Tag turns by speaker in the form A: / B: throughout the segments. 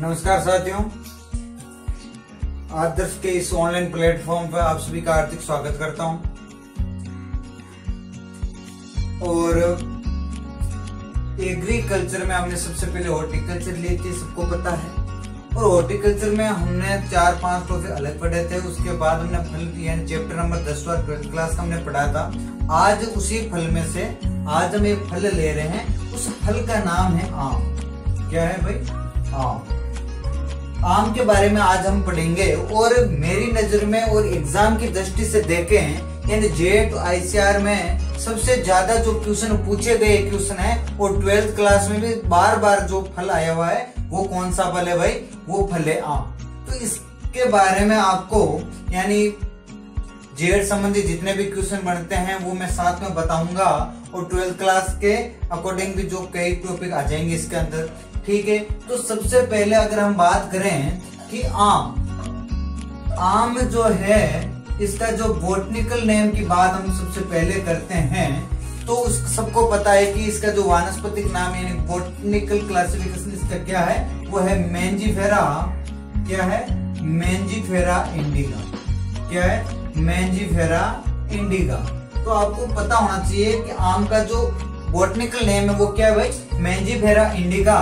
A: नमस्कार साथियों, आदर्श के इस ऑनलाइन प्लेटफॉर्म पर आप सभी का हार्दिक स्वागत करता हूं। और एग्रीकल्चर में हमने सबसे पहले हॉर्टिकल्चर ली थी, सबको पता है। और हॉर्टिकल्चर में हमने 4-5 टॉपिक अलग पढ़े थे। उसके बाद हमने फल यानी चैप्टर नंबर 10वां 12th क्लास का हमने पढ़ा था। आज उसी फल में से आज हम एक फल ले रहे हैं। उस फल का नाम है आम। क्या है भाई? आम। आम के बारे में आज हम पढ़ेंगे। और मेरी नजर में और एग्जाम की दृष्टि से देखें, यानी जेट आईसीआर में सबसे ज्यादा जो क्वेश्चन पूछे गए क्वेश्चन है, और 12th क्लास में भी बार बार जो फल आया हुआ है वो कौन सा फल है भाई? वो फल है आम। तो इसके बारे में आपको यानी जेड संबंधी जितने भी क्वेश्चन बनते हैं वो मैं साथ में बताऊंगा। और 12th क्लास के अकॉर्डिंग भी जो कई टॉपिक आ जाएंगे इसके अंदर, ठीक है। तो सबसे पहले अगर हम बात करें कि आम जो है, इसका जो बोटनिकल नेम की बात हम सबसे पहले करते हैं, तो सबको पता है कि इसका जो वानस्पतिक नाम यानी बोटनिकल क्लासिफिकेशन इसका क्या है? वो है मैंजीफेरा। क्या है? Mangifera indica. क्या है? Mangifera indica. तो आपको पता होना चाहिए कि आम का जो बोटनिकल नेम है वो क्या है भाई? Mangifera indica.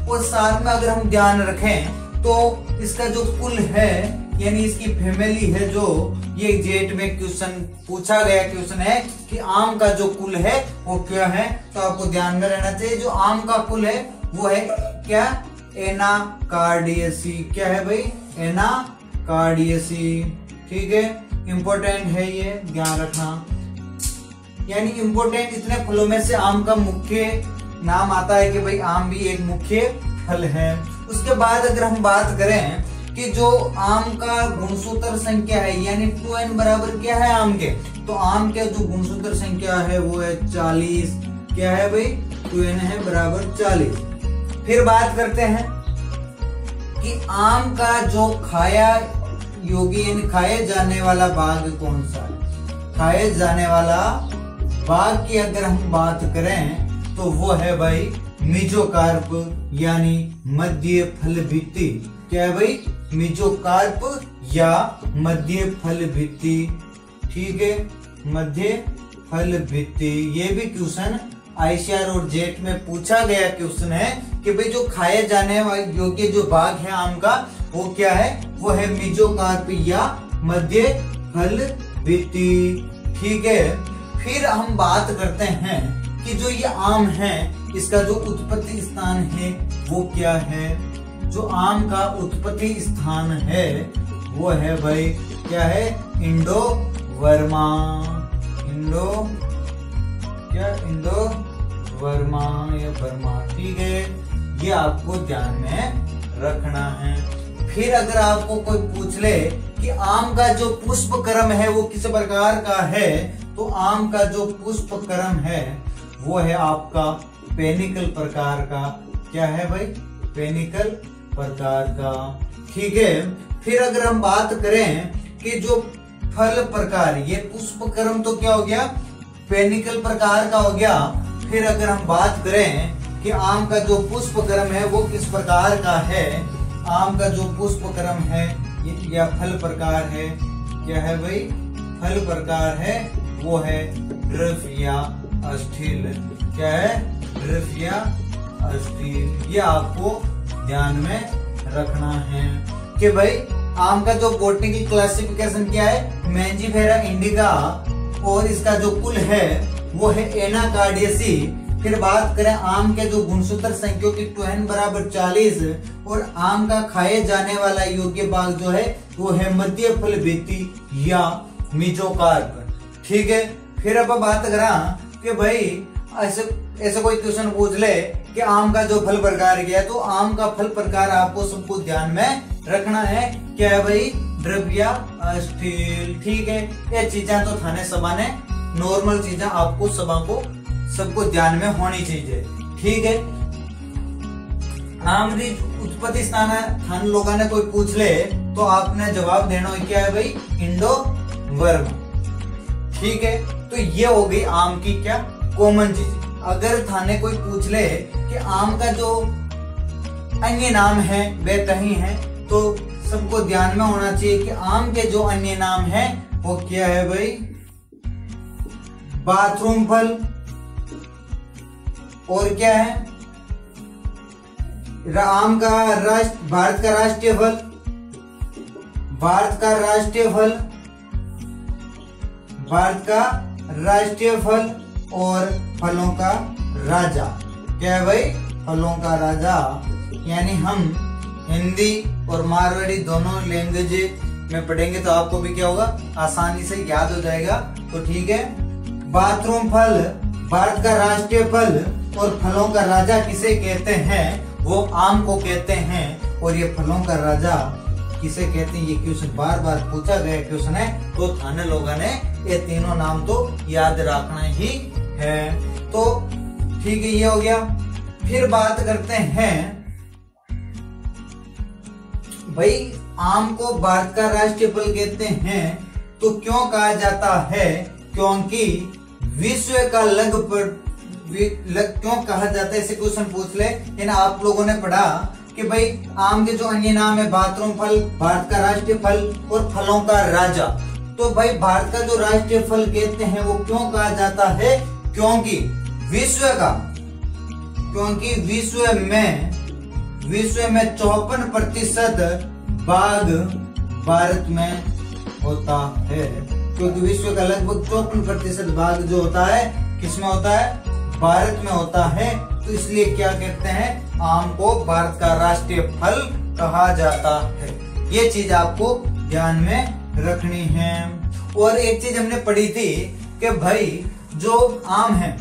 A: और साथ में अगर हम ध्यान रखें तो इसका जो कुल है यानी इसकी फैमिली है, जो ये जेट में क्वेश्चन पूछा गया क्वेश्चन है कि आम का जो कुल है वो क्या है। तो आपको ध्यान में रहना चाहिए जो आम का कुल है वो है क्या? एनाकार्डियेसी। क्या है भाई? एनाकार्डियेसी। ठीक है, इंपॉर्टेंट है ये, ध्यान रखना। यानी इंपॉर्टेंट इतने फलों में से आम का मुख्य नाम आता है कि भाई आम भी एक मुख्य फल है। उसके बाद अगर हम बात करें कि जो आम का गुणसूत्र संख्या है यानी 2n बराबर क्या है आम के, तो आम के जो गुणसूत्र संख्या है वो है 40। क्या है भाई? 2n है बराबर 40। फिर बात करते हैं कि आम का जो खाया योगी यानी खाए जाने वाला बाग कौन सा है? खाए जाने वाला बाग की अगर हम बात करें तो वो है भाई मेजोकार्प यानी मध्य फल भित्ति। क्या है भाई? मेजोकार्प या मध्य फल भित्ति। ठीक है, मध्य फल भित्ति। ये भी क्वेश्चन आईसीआर और जेट में पूछा गया क्वेश्चन है कि भाई जो खाए जाने योग्य जो बाग है आम का वो क्या है? वो है मेजोकार्प या मध्य फल भित्ति। ठीक है, फिर हम बात करते हैं कि जो ये आम है इसका जो उत्पत्ति स्थान है वो क्या है? जो आम का उत्पत्ति स्थान है वो है भाई क्या है? इंडो वर्मा। इंडो वर्मा या बर्मा। ठीक है, ये आपको ध्यान में रखना है। फिर अगर आपको कोई पूछ ले कि आम का जो पुष्प क्रम है वो किस प्रकार का है, तो आम का जो पुष्प क्रम है वो है आपका पेनिकल प्रकार का। क्या है भाई? पेनिकल प्रकार का। ठीक है, फिर अगर हम बात करें कि जो फल प्रकार, ये पुष्प क्रम तो क्या हो गया? पेनिकल प्रकार का हो गया। फिर अगर हम बात करें कि आम का जो पुष्प क्रम है वो किस प्रकार का है, आम का जो पुष्प क्रम है या फल प्रकार है, क्या है भाई? फल प्रकार है वो है ड्रिप या अस्थिल। क्या है? ड्रिप या अस्थिल। ये आपको ध्यान में रखना है कि भाई आम का जो बोटनिकल क्लासिफिकेशन क्या है? Mangifera indica. और इसका जो कुल है वो है एनाकार्डियेसी। फिर बात करें आम के जो गुणसूत्र संख्या की 2n बराबर 40। और आम का खाए जाने वाला योग्य बाग जो है वो है मध्य फल भित्ति या मेजोकार्प। ठीक है, फिर अब बात करें कि भाई ऐसे कोई क्वेश्चन पूछ ले कि आम का जो फल प्रकार क्या है, तो आम का फल प्रकार आपको सबको ध्यान में रखना है। क्या है भाई? ड्रिप या अस्थिल। ठीक है, ये चीजें तो थाने सभा ने नॉर्मल चीजें आपको सबको ध्यान में होनी चाहिए। ठीक है, आम की उत्पत्ति स्थान थाने लोगों ने कोई पूछ ले तो आपने जवाब देना है क्या है भाई? इंडो वर्मा। ठीक है, तो ये हो गई आम की क्या कॉमन चीज। अगर थाने कोई पूछ ले कि आम का जो अन्य नाम हैं वे कहीं हैं, तो सबको ध्यान में होना चाहिए कि आम के जो अन्य नाम हैं वो क्या है भाई, बाथरूम फल, और क्या है, आम का भारत का राष्ट्रीय फल, भारत का राष्ट्रीय फल, भारत का राष्ट्रीय फल, और फलों का राजा। क्या है भाई, फलों का राजा। यानी हम हिंदी और मारवाड़ी दोनों लैंग्वेज में पढ़ेंगे तो आपको भी क्या होगा, आसानी से याद हो जाएगा। तो ठीक है, बाथरूम फल भारत का राष्ट्रीय फल और फलों का राजा किसे कहते हैं, वो आम को कहते हैं। और ये फलों का राजा किसे कहते हैं, ये क्वेश्चन बार बार पूछा गया क्वेश्चन है, तो थाने लोगों ने ये तीनों नाम तो याद रखना ही है। तो ठीक है, ये हो गया। फिर बात करते हैं भाई, आम को भारत का राष्ट्रीय फल कहते हैं तो क्यों कहा जाता है, क्योंकि विश्व का क्यों कहा जाता है, ऐसे क्वेश्चन पूछ ले। इन आप लोगों ने पढ़ा कि भाई आम के जो अन्य नाम है, बाथरूम फल, भारत का राष्ट्रीय फल और फलों का राजा। तो भाई भारत का जो राष्ट्रीय फल कहते हैं वो क्यों कहा जाता है, क्योंकि विश्व में 54% बाघ भारत में होता है। क्योंकि विश्व का लगभग 54% बाघ जो होता है किसमें होता है, भारत में होता है। तो इसलिए क्या कहते हैं, आम को भारत का राष्ट्रीय फल कहा जाता है। ये चीज आपको ध्यान में रखनी है। और एक चीज हमने पढ़ी थी कि भाई जो आम है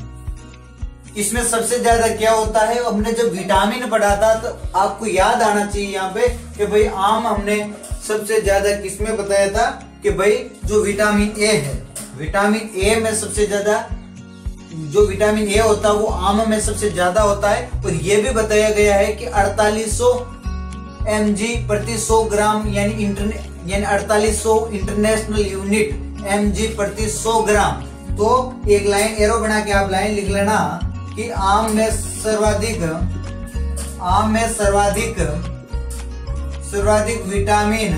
A: इसमें सबसे ज्यादा क्या होता है, हमने जब विटामिन पढ़ा था तो आपको याद आना चाहिए यहाँ पे कि भाई आम हमने सबसे ज्यादा किसमें बताया था कि भाई जो विटामिन ए है, विटामिन ए में सबसे ज्यादा जो विटामिन ए होता है वो आम में सबसे ज्यादा होता है। और ये भी बताया गया है कि 4800 mg प्रति 100 ग्राम यानी 4800 इंटरनेशनल यूनिट mg प्रति 100 ग्राम। तो एक लाइन एरो बना के आप लाइन लिख लेना कि आम में सर्वाधिक विटामिन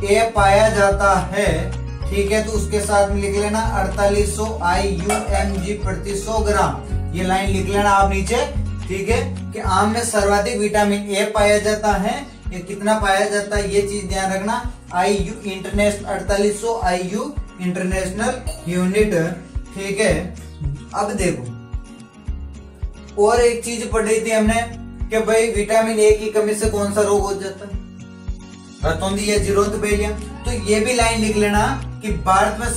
A: ए पाया जाता है। ठीक है, तो उसके साथ में लिख लेना 4800 IU/mg प्रति 100 ग्राम। ये लाइन लिख लेना आप नीचे। ठीक है, कि आम में सर्वाधिक विटामिन ए पाया जाता है। ये कितना पाया जाता है ये चीज ध्यान रखना, IU international 4800 IU international unit. ठीक है, अब देखो और एक चीज पढ़ रही थी हमने कि भाई विटामिन ए की कमी से कौन सा रोग हो जाता है, रतौंधी या जीरोंथपेलिया। तो ये भी लाइन लिख लेना कि भारत में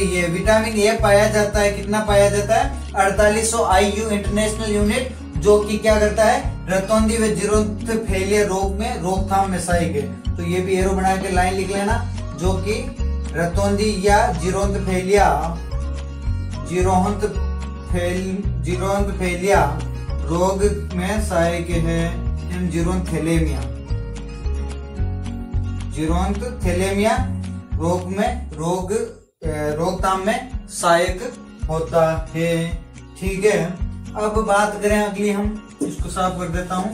A: ये विटामिन ए पाया जाता है। कितना पाया जाता है, 4800 IU इंटरनेशनल यूनिट, जो कि क्या करता है, रतौंधी व जीरोंथपेलिया रोग में रोकथाम में सहायक है। तो ये भी एरो बना के लाइन लिख लेना, जो कि रतौंधी या जीरोंथपेलिया रोग में सहायक है। जीरोंथेलेमिया रोकथाम में सहायक होता है। ठीक है, अब बात करें अगली, हम इसको साफ कर देता हूं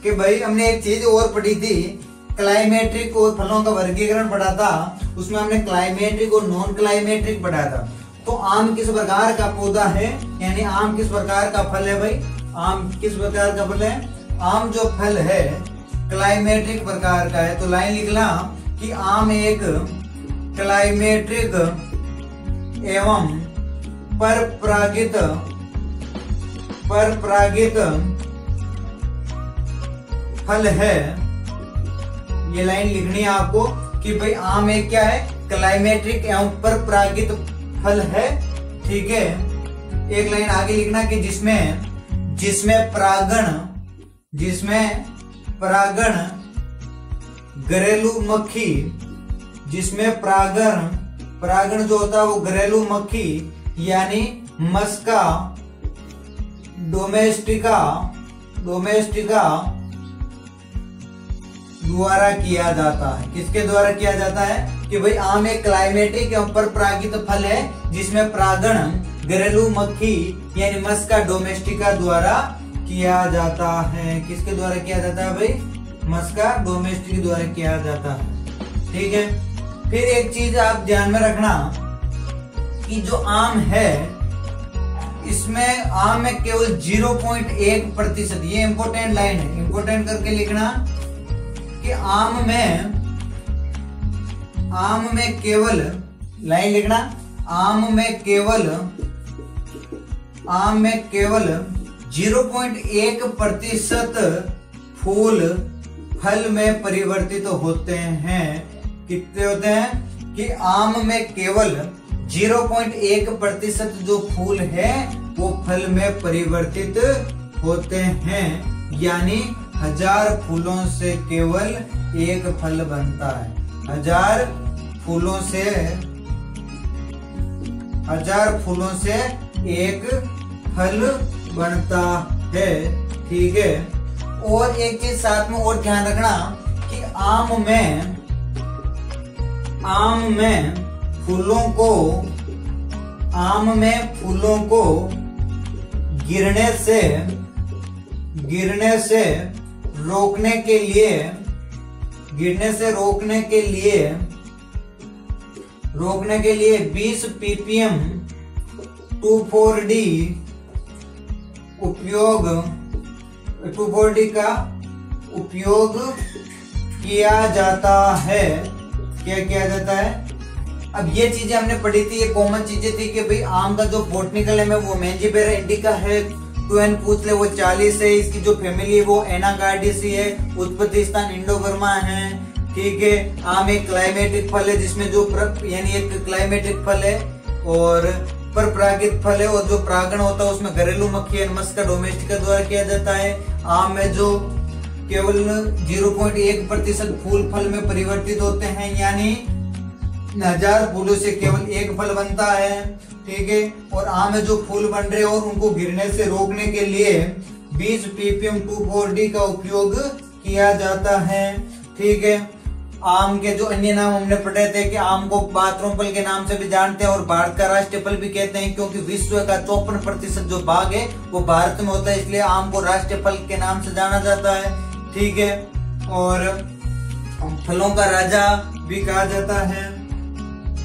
A: कि भाई हमने एक चीज और पढ़ी थी, क्लाइमेट्रिक और फलों का वर्गीकरण पढ़ा था। उसमें हमने क्लाइमेट्रिक और नॉन क्लाइमेट्रिक पढ़ा था। तो आम किस प्रकार का पौधा है, यानी आम किस प्रकार का फल है भाई, आम किस प्रकार का फल है, आम जो फल है क्लाइमेट्रिक प्रकार का है। तो लाइन लिखना कि आम एक क्लाइमेट्रिक एवं परपरागित फल है। ये लाइन लिखनी है आपको कि भाई आम एक क्या है, क्लाइमेट्रिक एवं परपरागित फल है। ठीक है, एक लाइन आगे लिखना कि जिसमें परागण घरेलू मक्खी, जिसमें परागण जो होता है वो घरेलू मक्खी यानी मस्का डोमेस्टिका द्वारा किया जाता है। किसके द्वारा किया जाता है कि भाई आम एक क्लाइमेटिक एवं परपरागित फल है जिसमें परागण घरेलू मक्खी यानी मस्का डोमेस्टिका द्वारा किया जाता है। किसके द्वारा किया जाता है भाई? मस्का डोमेस्टिक द्वारा किया जाता है। ठीक है, फिर एक चीज आप ध्यान में रखना कि जो आम है इसमें आम में केवल 0.1%, ये इंपॉर्टेंट लाइन है, इंपॉर्टेंट करके लिखना कि आम में केवल, लाइन लिखना, आम में केवल 0.1% फूल फल में परिवर्तित होते हैं। कितने होते हैं? कि आम में केवल 0.1% जो फूल है वो फल में परिवर्तित होते हैं, यानी 1000 फूलों से केवल एक फल बनता है। 1000 फूलों से एक फल बनता है। ठीक है, और एक चीज साथ में और ध्यान रखना कि आम में फूलों को गिरने से रोकने के लिए 20 ppm 2,4-D का उपयोग किया जाता है। क्या किया जाता है? अब ये चीजें हमने पढ़ी थी, ये कॉमन चीजें थी कि भाई आम का जो बॉटनिकल नेम है वो मैंजिफेरा इंडिका है। 2n पूछ ले वो 40 है। इसकी जो फैमिली है वो एनाकार्डियेसी है। उत्पत्ति स्थान इंडो बर्मा है। ठीक है, आम एक क्लाइमेटिक फल है जिसमें जो यानी एक क्लाइमेटिक फल है और पर परागित फल है, और जो परागण होता है उसमें घरेलू मक्खी मस्का डोमेस्टिका द्वारा किया जाता है। आम में जो केवल 0.1% फूल फल में परिवर्तित होते हैं, यानी 1000 फूलों से केवल एक फल बनता है। ठीक है, और आम में जो फूल बन रहे और उनको गिरने से रोकने के लिए 20 ppm 2,4-D का उपयोग किया जाता है। ठीक है, आम के जो अन्य नाम हमने पढ़े थे कि आम को बाथरूम फल के नाम से भी जानते हैं और भारत का राष्ट्रीय फल भी कहते हैं, क्योंकि विश्व का 54% जो भाग है वो भारत में होता है, इसलिए आम को राष्ट्रीय फल के नाम से जाना जाता है। ठीक है, और फलों का राजा भी कहा जाता है।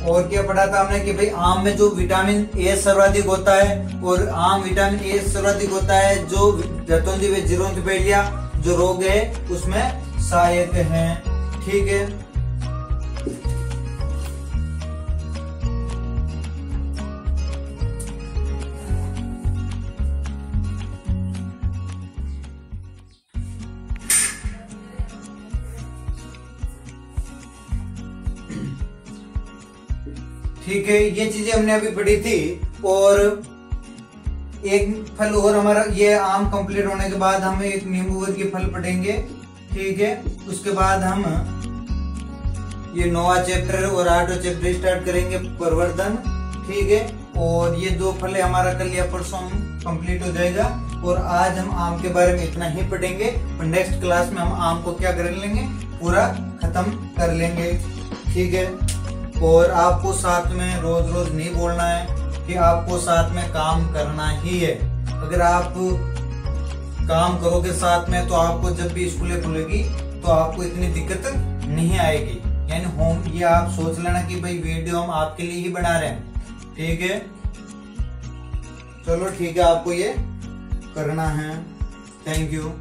A: और क्या पढ़ा था हमने कि भाई आम में जो विटामिन ए सर्वाधिक होता है, और आम विटामिन ए सर्वाधिक होता है जो जतोंदी व जीरोंथपेलिया जो रोग है उसमें सहायक है। ठीक है, ठीक है, ये चीजें हमने अभी पढ़ी थी। और एक फल और हमारा ये आम कंप्लीट होने के बाद हम एक नींबू वर्गीय फल पढ़ेंगे। ठीक है, उसके बाद हम ये 9वां चैप्टर और 8वां चैप्टर स्टार्ट करेंगे, प्रवर्धन। ठीक है, और ये 2 फल हमारा कल या परसों कंप्लीट हो जाएगा। और आज हम आम के बारे में इतना ही पढ़ेंगे, और नेक्स्ट क्लास में हम आम को क्या कर लेंगे, पूरा खत्म कर लेंगे। ठीक है, और आपको साथ में रोज रोज नहीं बोलना है कि आपको साथ में काम करना ही है। अगर आप काम करोगे साथ में तो आपको जब भी स्कूलें खुलेगी तो आपको इतनी दिक्कत नहीं आएगी। यानी होम ये आप सोच लेना कि भाई वीडियो हम आपके लिए ही बना रहे हैं। ठीक है, चलो ठीक है, आपको ये करना है। Thank you.